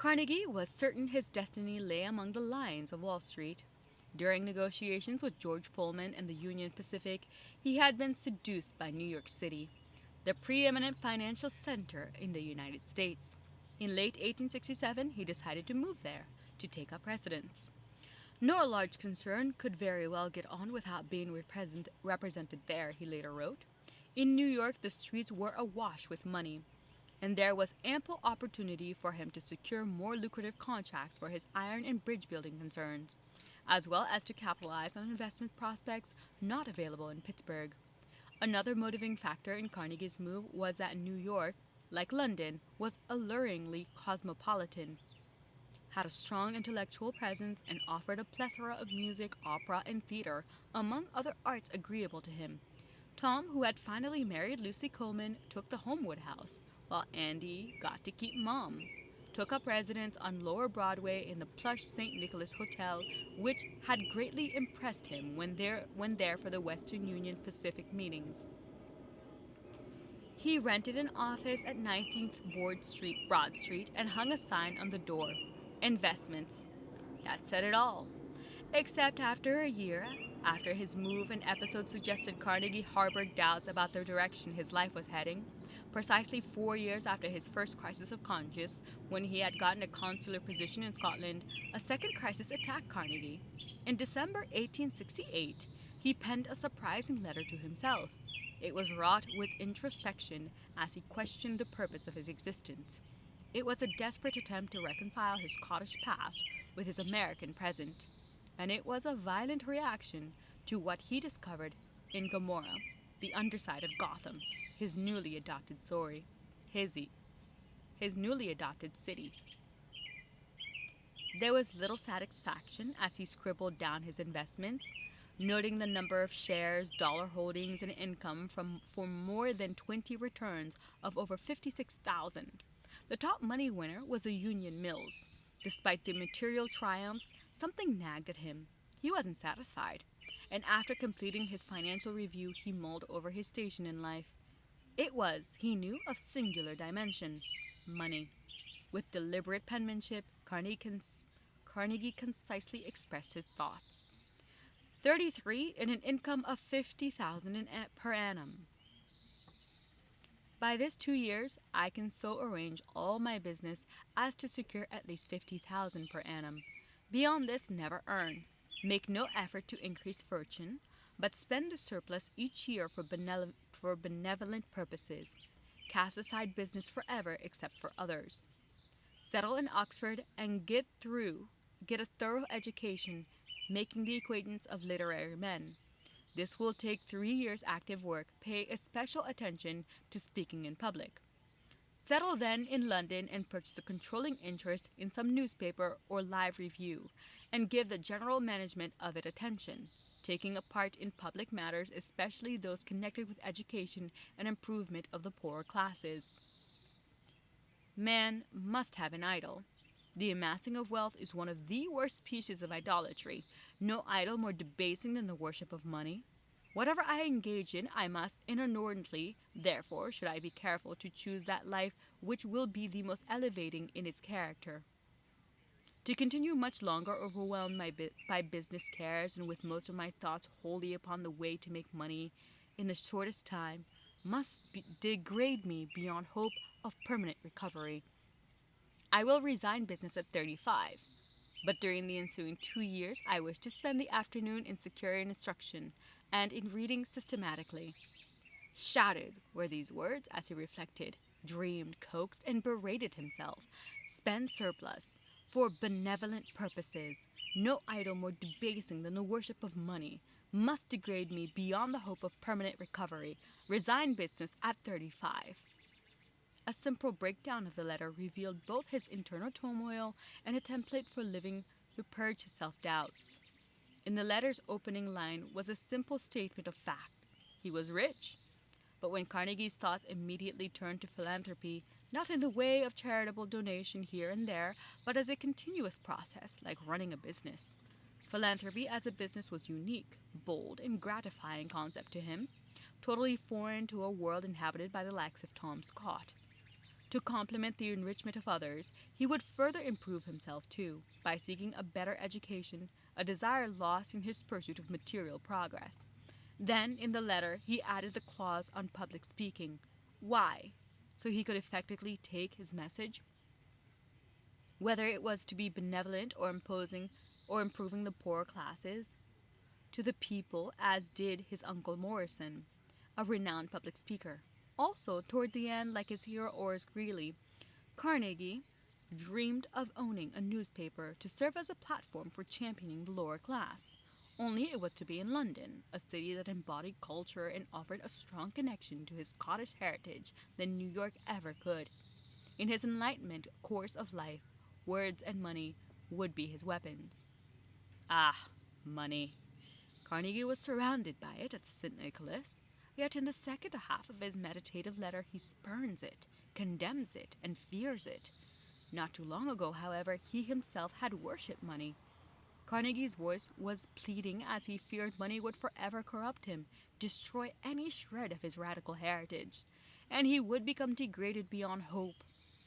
Carnegie was certain his destiny lay among the lions of Wall Street. During negotiations with George Pullman and the Union Pacific, he had been seduced by New York City, the preeminent financial center in the United States. In late 1867, he decided to move there to take up residence. No large concern could very well get on without being represented there, he later wrote. In New York, the streets were awash with money, and there was ample opportunity for him to secure more lucrative contracts for his iron and bridge building concerns, as well as to capitalize on investment prospects not available in Pittsburgh. Another motivating factor in Carnegie's move was that New York, like London, was alluringly cosmopolitan, had a strong intellectual presence, and offered a plethora of music, opera, and theater, among other arts agreeable to him. Tom, who had finally married Lucy Coleman, took the Homewood House, while Andy got to keep Mom, took up residence on Lower Broadway in the plush St. Nicholas Hotel, which had greatly impressed him when there for the Western Union Pacific meetings. He rented an office at 19th Broad Street, and hung a sign on the door. Investments. That said it all. Except after a year, after his move, an episode suggested Carnegie harbored doubts about the direction his life was heading. Precisely 4 years after his first crisis of conscience, when he had gotten a consular position in Scotland, a second crisis attacked Carnegie. In December 1868, he penned a surprising letter to himself. It was wrought with introspection as he questioned the purpose of his existence. It was a desperate attempt to reconcile his Scottish past with his American present, and it was a violent reaction to what he discovered in Gomorrah, the underside of Gotham, his newly adopted story, his newly adopted city. There was little satisfaction as he scribbled down his investments, noting the number of shares, dollar holdings, and income for more than 20 returns of over 56,000. The top money winner was a Union Mills. Despite the material triumphs, something nagged at him. He wasn't satisfied, and after completing his financial review, he mulled over his station in life. It was, he knew, of singular dimension: money. With deliberate penmanship, Carnegie concisely expressed his thoughts. 33 and an income of 50,000 per annum. By this 2 years, I can so arrange all my business as to secure at least 50,000 per annum. Beyond this, never earn. Make no effort to increase fortune, but spend the surplus each year for benevolent purposes. Cast aside business forever except for others. Settle in Oxford and get a thorough education, making the acquaintance of literary men. This will take 3 years' active work. Pay especial attention to speaking in public. Settle then in London and purchase a controlling interest in some newspaper or live review, and give the general management of it attention, taking a part in public matters, especially those connected with education and improvement of the poorer classes. Man must have an idol. The amassing of wealth is one of the worst species of idolatry. No idol more debasing than the worship of money. Whatever I engage in, I must inordinately, therefore, should I be careful to choose that life which will be the most elevating in its character. To continue much longer overwhelmed by business cares, and with most of my thoughts wholly upon the way to make money in the shortest time, must degrade me beyond hope of permanent recovery. I will resign business at 35, but during the ensuing 2 years I wish to spend the afternoon in securing instruction and in reading systematically. Shouted were these words as he reflected, dreamed, coaxed, and berated himself. Spend surplus for benevolent purposes. No idol more debasing than the worship of money. Must degrade me beyond the hope of permanent recovery. Resign business at 35. A simple breakdown of the letter revealed both his internal turmoil and a template for living to purge his self-doubts. In the letter's opening line was a simple statement of fact. He was rich. But when Carnegie's thoughts immediately turned to philanthropy, not in the way of charitable donation here and there, but as a continuous process, like running a business. Philanthropy as a business was unique, bold, and gratifying concept to him, totally foreign to a world inhabited by the likes of Tom Scott. To complement the enrichment of others, he would further improve himself too, by seeking a better education, a desire lost in his pursuit of material progress. Then, in the letter, he added the clause on public speaking. Why? So he could effectively take his message, whether it was to be benevolent or imposing or improving the poorer classes, to the people, as did his uncle Morrison, a renowned public speaker. Also, toward the end, like his hero Horace Greeley, Carnegie dreamed of owning a newspaper to serve as a platform for championing the lower class. Only it was to be in London, a city that embodied culture and offered a strong connection to his Scottish heritage than New York ever could. In his Enlightenment course of life, words and money would be his weapons. Ah, money. Carnegie was surrounded by it at St. Nicholas, yet in the second half of his meditative letter he spurns it, condemns it, and fears it. Not too long ago, however, he himself had worshipped money. Carnegie's voice was pleading as he feared money would forever corrupt him, destroy any shred of his radical heritage, and he would become degraded beyond hope.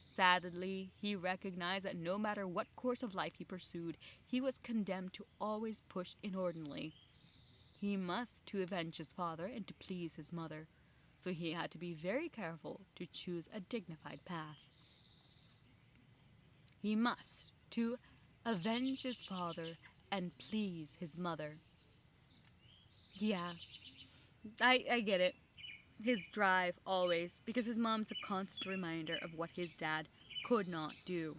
Sadly, he recognized that no matter what course of life he pursued, he was condemned to always push inordinately. He must to avenge his father and to please his mother, so he had to be very careful to choose a dignified path. He must to avenge his father and please his mother. Yeah, I get it. His drive always, because his mom's a constant reminder of what his dad could not do.